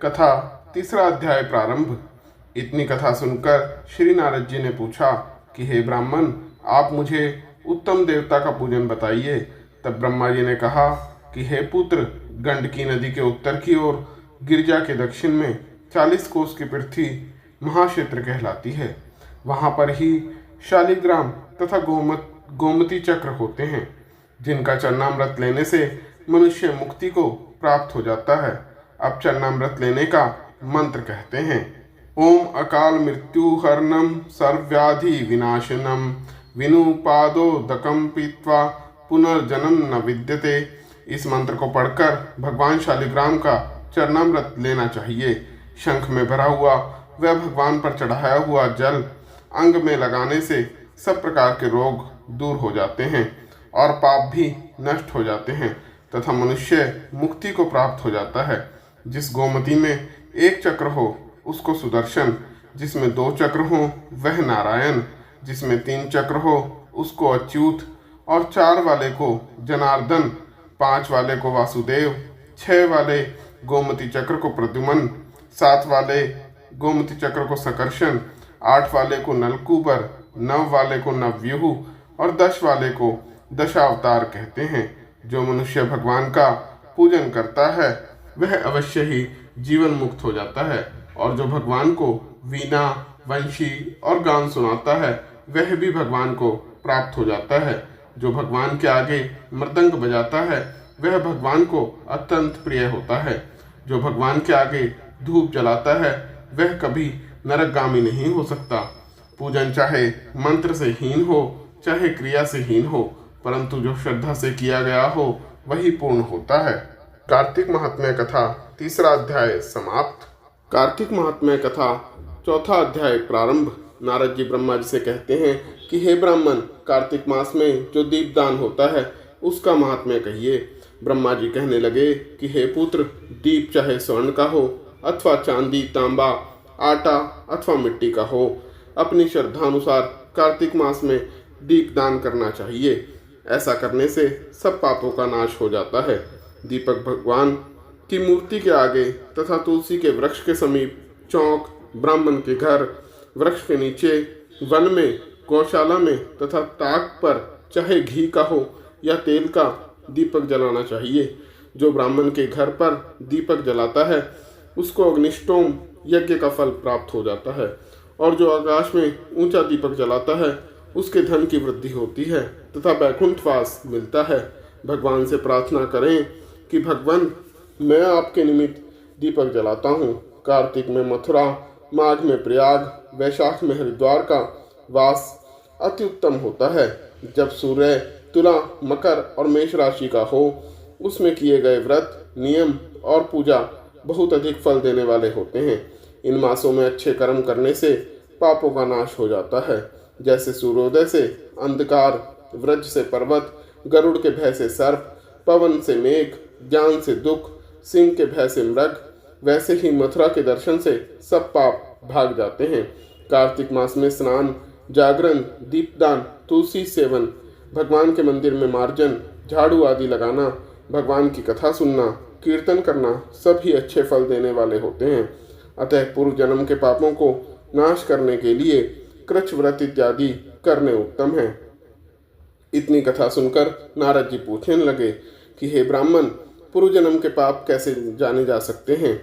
कथा तीसरा अध्याय प्रारंभ। इतनी कथा सुनकर श्री नारद जी ने पूछा कि हे ब्राह्मण, आप मुझे उत्तम देवता का पूजन बताइए। तब ब्रह्मा जी ने कहा कि हे पुत्र, गंडकी नदी के उत्तर की ओर गिरिजा के दक्षिण में 40 कोस की पृथ्वी महाक्षेत्र कहलाती है। वहां पर ही शालिग्राम तथा गोमती चक्र होते हैं, जिनका चरणामृत लेने से मनुष्य मुक्ति को प्राप्त हो जाता है। अब चरणामृत लेने का मंत्र कहते हैं। ओम अकाल मृत्यु हरणम सर्वव्याधि विनाशनम विनुपादोदकम पीत्वा पुनर्जन्म न विद्यते। इस मंत्र को पढ़कर भगवान शालिग्राम का चरणामृत लेना चाहिए। शंख में भरा हुआ वह भगवान पर चढ़ाया हुआ जल अंग में लगाने से सब प्रकार के रोग दूर हो जाते हैं और पाप भी नष्ट हो जाते हैं तथा मनुष्य मुक्ति को प्राप्त हो जाता है। जिस गोमती में एक चक्र हो उसको सुदर्शन, जिसमें 2 चक्र हो वह नारायण, जिसमें 3 चक्र हो उसको अच्युत और 4 वाले को जनार्दन, 5 वाले को वासुदेव, 6 वाले गोमती चक्र को प्रद्युमन, 7 वाले गोमती चक्र को सकर्षण, 8 वाले को नलकूबर, 9 वाले को नवव्यूह और 10 वाले को दशावतार कहते हैं। जो मनुष्य भगवान का पूजन करता है वह अवश्य ही जीवन मुक्त हो जाता है, और जो भगवान को वीणा, वंशी और गान सुनाता है वह भी भगवान को प्राप्त हो जाता है। जो भगवान के आगे मृदंग बजाता है वह भगवान को अत्यंत प्रिय होता है। जो भगवान के आगे धूप जलाता है वह कभी नरकगामी नहीं हो सकता। पूजन चाहे मंत्र से हीन हो चाहे क्रिया से हीन हो, परंतु जो श्रद्धा से किया गया हो वही पूर्ण होता है। कार्तिक महात्म्य कथा तीसरा अध्याय समाप्त। कार्तिक महात्म्य कथा चौथा अध्याय प्रारंभ। नारद जी ब्रह्मा जी से कहते हैं कि हे ब्राह्मण, कार्तिक मास में जो दीपदान होता है उसका महात्म्य कहिए। ब्रह्मा जी कहने लगे कि हे पुत्र, दीप चाहे स्वर्ण का हो अथवा चांदी, तांबा, आटा अथवा मिट्टी का हो, अपनी श्रद्धानुसार कार्तिक मास में दीपदान करना चाहिए। ऐसा करने से सब पापों का नाश हो जाता है। दीपक भगवान की मूर्ति के आगे तथा तुलसी के वृक्ष के समीप, चौक, ब्राह्मण के घर, वृक्ष के नीचे, वन में, गौशाला में तथा ताक पर चाहे घी का हो या तेल का दीपक जलाना चाहिए। जो ब्राह्मण के घर पर दीपक जलाता है उसको अग्निष्टोम यज्ञ का फल प्राप्त हो जाता है, और जो आकाश में ऊंचा दीपक जलाता है उसके धन की वृद्धि होती है तथा वैकुंठवास मिलता है। भगवान से प्रार्थना करें कि भगवान, मैं आपके निमित्त दीपक जलाता हूँ। कार्तिक में मथुरा, माघ में प्रयाग, वैशाख में हरिद्वार का वास अति उत्तम होता है। जब सूर्य तुला, मकर और मेष राशि का हो, उसमें किए गए व्रत, नियम और पूजा बहुत अधिक फल देने वाले होते हैं। इन मासों में अच्छे कर्म करने से पापों का नाश हो जाता है। जैसे सूर्योदय से अंधकार, वृक्ष से पर्वत, गरुड़ के भय से सर्प, पवन से मेघ, ज्ञान से दुख, सिंह के भय से मृग, वैसे ही मथुरा के दर्शन से सब पाप भाग जाते हैं। कार्तिक मास में स्नान, जागरण, दीपदान, तुलसी सेवन, भगवान के मंदिर में मार्जन, झाड़ू आदि लगाना, भगवान की कथा सुनना, कीर्तन करना सब ही अच्छे फल देने वाले होते हैं। अतः पूर्व जन्म के पापों को नाश करने के लिए कृच्छ व्रत इत्यादि करने उत्तम है। इतनी कथा सुनकर नारद जी पूछने लगे कि हे ब्राह्मण, पूर्व जन्म के पाप कैसे जाने जा सकते हैं।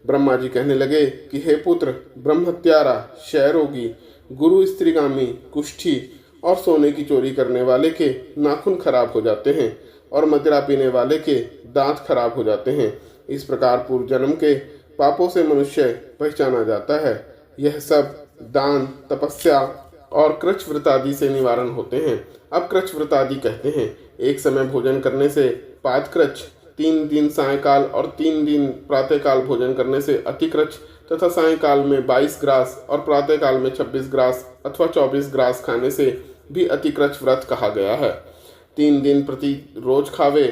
ब्रह्मा जी कहने लगे कि हे पुत्र, ब्रह्मत्यारा, क्षयरोगी, गुरु स्त्रीगामी, कुष्ठी और सोने की चोरी करने वाले के नाखून खराब हो जाते हैं और मदिरा पीने वाले के दांत खराब हो जाते हैं। इस प्रकार पूर्व जन्म के पापों से मनुष्य पहचाना जाता है। यह सब दान, तपस्या और कृच्छ व्रत आदि से निवारण होते हैं। अब कृच्छ व्रत आदि कहते हैं, एक समय भोजन करने से पादकृच्छ, 3 दिन सायंकाल और 3 दिन प्रातःकाल भोजन करने से अतिकृच्छ तथा सायंकाल में 22 ग्रास और प्रातःकाल में 26 ग्रास अथवा 24 ग्रास खाने से भी अतिकृच्छ व्रत कहा गया है। 3 दिन प्रति रोज खावे,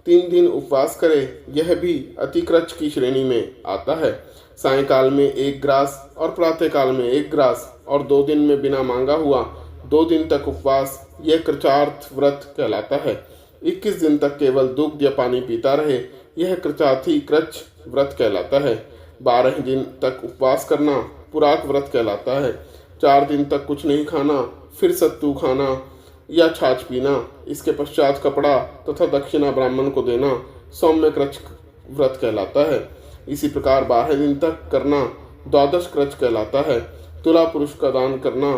3 दिन उपवास करे, यह भी अतिकृच्छ की श्रेणी में आता है। सायंकाल में 1 ग्रास और प्रातःकाल में 1 ग्रास और 2 दिन में बिना मांगा हुआ 2 दिन तक उपवास, यह कृचार्थ व्रत कहलाता है। 21 दिन तक केवल दूध या पानी पीता रहे, यह कृचार्थी कृच्छ व्रत कहलाता है। 12 दिन तक उपवास करना पुराक व्रत कहलाता है। 4 दिन तक कुछ नहीं खाना, फिर सत्तू खाना या छाछ पीना, इसके पश्चात कपड़ा तथा दक्षिणा ब्राह्मण को देना सौम्य क्रच व्रत कहलाता है। इसी प्रकार 12 दिन तक करना द्वादश क्रच कहलाता है। तुला पुरुष का दान करना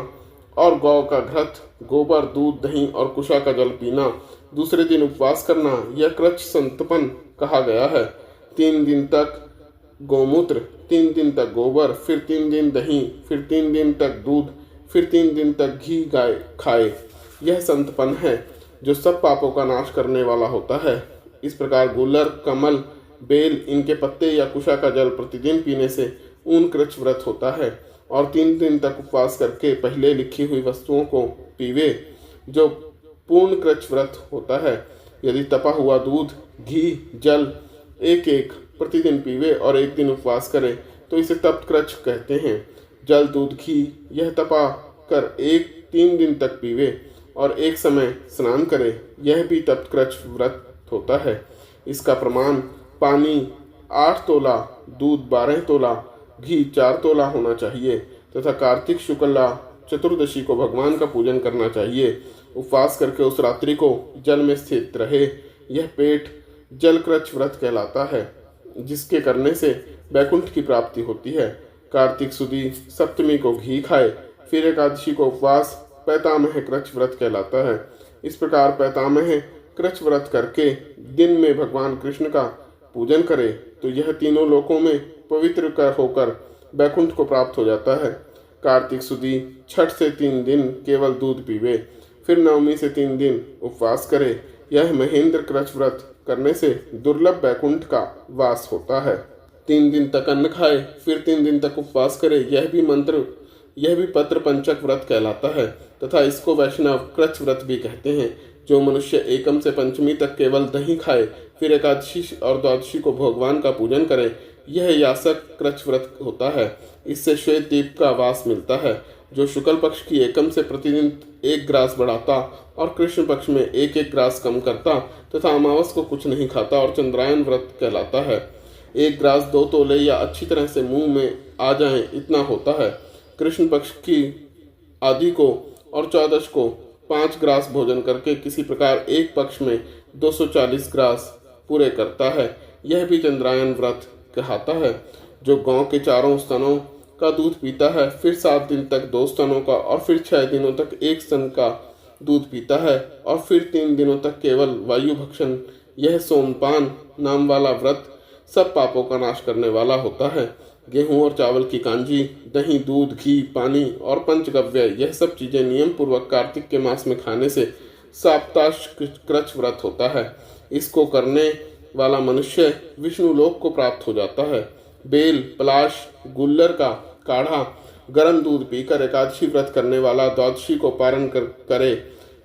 और गौ का घृत, गोबर, दूध, दही और कुशा का जल पीना, दूसरे दिन उपवास करना, यह क्रच संतपन कहा गया है। 3 दिन तक गोमूत्र, 3 दिन तक गोबर, फिर 3 दिन दही, फिर 3 दिन तक दूध, फिर 3 दिन तक घी गाय खाए, यह संतपन है जो सब पापों का नाश करने वाला होता है। इस प्रकार गुलर, कमल, बेल, इनके पत्ते या कुशा का जल प्रतिदिन पीने से ऊन क्रच व्रत होता है। और 3 दिन तक उपवास करके पहले लिखी हुई वस्तुओं को पीवे, जो पूर्ण क्रच व्रत होता है। यदि तपा हुआ दूध, घी, जल एक एक प्रतिदिन पीवे और 1 दिन उपवास करे तो इसे तप्त क्रच कहते हैं। जल, दूध, घी यह तपा कर 3 दिन तक पीवे और एक समय स्नान करे, यह भी तप्त क्रच व्रत होता है। इसका प्रमाण पानी 8 तोला, दूध 12 तोला, घी 4 तोला होना चाहिए तथा कार्तिक शुक्ला चतुर्दशी को भगवान का पूजन करना चाहिए। उपवास करके उस रात्रि को जल में स्थित रहे, यह पेट जल क्रच व्रत कहलाता है, जिसके करने से वैकुंठ की प्राप्ति होती है। कार्तिक सुदी सप्तमी को घी खाए, फिर एकादशी को उपवास पैतामह क्रच व्रत कहलाता है। इस प्रकार पैतामह क्रच व्रत करके दिन में भगवान कृष्ण का पूजन करे तो यह तीनों लोकों में पवित्र कर होकर वैकुंठ को प्राप्त हो जाता है। कार्तिक सुदी छठ से 3 दिन केवल दूध पीवे, फिर नवमी से 3 दिन उपवास करे, यह महेंद्र क्रच व्रत करने से दुर्लभ वैकुंठ का वास होता है। 3 दिन तक अन्न खाए, फिर 3 दिन तक उपवास करे, यह भी पत्र पंचक व्रत कहलाता है तथा इसको वैष्णव क्रच व्रत भी कहते हैं। जो मनुष्य एकम से पंचमी तक केवल दही खाए, फिर एकादशी और द्वादशी को भगवान का पूजन करे, यह यासक क्रच व्रत होता है। इससे श्वेत दीप का वास मिलता है। जो शुक्ल पक्ष की एकम से प्रतिदिन 1 ग्रास बढ़ाता और कृष्ण पक्ष में 1-1 ग्रास कम करता तथा अमावस को कुछ नहीं खाता और चंद्रायन व्रत कहलाता है। 1 ग्रास 2 तोले या अच्छी तरह से मुंह में आ जाए इतना होता है। कृष्ण पक्ष की आदि को और 14 को 5 ग्रास भोजन करके किसी प्रकार एक पक्ष में 240 ग्रास पूरे करता है, यह भी चंद्रायन व्रत कहलाता है। जो गांव के 4 स्तनों का दूध पीता है, फिर 7 दिन तक 2 स्तनों का और फिर 6 दिनों तक 1 स्तन का दूध पीता है और फिर 3 दिनों तक केवल वायु भक्षण, यह सोमपान नाम वाला व्रत सब पापों का नाश करने वाला होता है। गेहूं और चावल की कांजी, दही, दूध, घी, पानी और पंचगव्य, यह सब चीजें नियम पूर्वक कार्तिक के मास में खाने से साप्ताश क्रच व्रत होता है। इसको करने वाला मनुष्य विष्णु लोक को प्राप्त हो जाता है। बेल, पलाश, गुल्लर का काढ़ा, गर्म दूध पीकर एकादशी व्रत करने वाला द्वादशी को पारण करे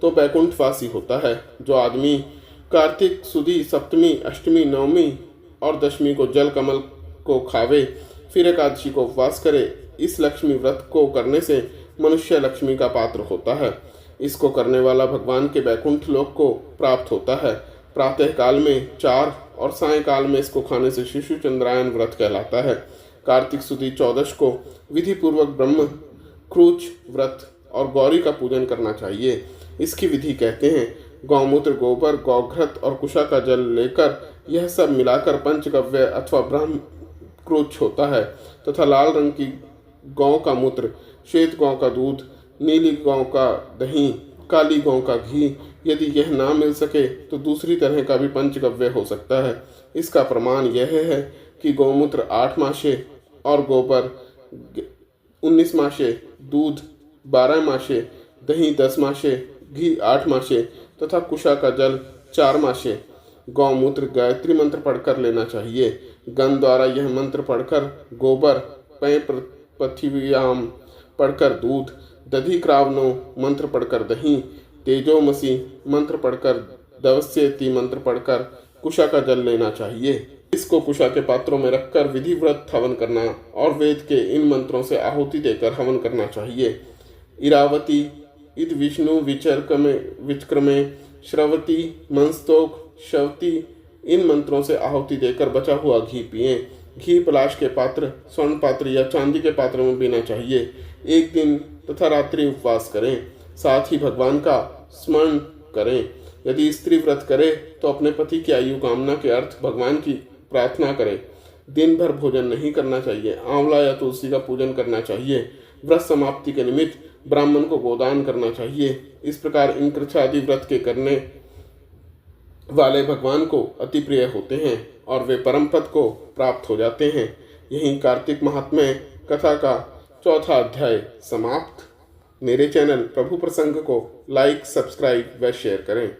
तो बैकुंठवासी होता है। जो आदमी कार्तिक सुदी सप्तमी, अष्टमी, नवमी और दशमी को जल कमल को खावे, फिर एकादशी को उपवास करे, इस लक्ष्मी व्रत को करने से मनुष्य लक्ष्मी का पात्र होता है। इसको करने वाला भगवान के बैकुंठ लोक को प्राप्त होता है। प्रातः काल में 4 और सायंकाल में इसको खाने से शिशु चंद्रायन व्रत कहलाता है। कार्तिक सुदी 14 को विधि पूर्वक ब्रह्म क्रूच व्रत और गौरी का पूजन करना चाहिए। इसकी विधि कहते हैं, गौमूत्र, गोबर, गौघृत और कुशा का जल लेकर यह सब मिलाकर पंचगव्य अथवा ब्रह्म क्रूच होता है तथा लाल रंग की गौ का मूत्र, श्वेत गौ का दूध, नीली गौ का दही, काली गौ का घी, यदि यह ना मिल सके तो दूसरी तरह का भी पंचगव्य हो सकता है। इसका प्रमाण यह है कि गौमूत्र 8 मासे और गोबर 19 मासे, दूध 12 मासे, दही 10 मासे, घी 8 मासे तथा कुशा का जल 4 मासे। गौमूत्र गायत्री मंत्र पढ़कर लेना चाहिए। गण द्वारा यह मंत्र पढ़कर गोबर, पै पृथिव्याम पढ़कर दूध, दधिक्रावनो मंत्र पढ़कर दही, तेजोमसी मंत्र पढ़कर, दवस्येति मंत्र पढ़कर कुशा का जल लेना चाहिए। इसको कुशा के पात्रों में रखकर विधिव्रत हवन करना और वेद के इन मंत्रों से आहुति देकर हवन करना चाहिए। इरावती इद विष्णु विचक्रमे श्रवती मंस्तोक शवती, इन मंत्रों से आहुति देकर बचा हुआ घी पिएं। घी पलाश के पात्र, स्वर्ण पात्र या चांदी के पात्र में पीना चाहिए। एक दिन तथा रात्रि उपवास करें। साथ ही भगवान का स्मरण करें। यदि स्त्री व्रत करे तो अपने पति की आयु कामना के अर्थ भगवान की प्रार्थना करे। दिन भर भोजन नहीं करना चाहिए। आंवला या तुलसी का पूजन करना चाहिए। व्रत समाप्ति के निमित्त ब्राह्मण को गोदान करना चाहिए। इस प्रकार इन कृच्छ आदि व्रत के करने वाले भगवान को अति प्रिय होते हैं और वे परम पद को प्राप्त हो जाते हैं। यही कार्तिक महात्म्य कथा का चौथा अध्याय समाप्त। मेरे चैनल प्रभु प्रसंग को लाइक, सब्सक्राइब व शेयर करें।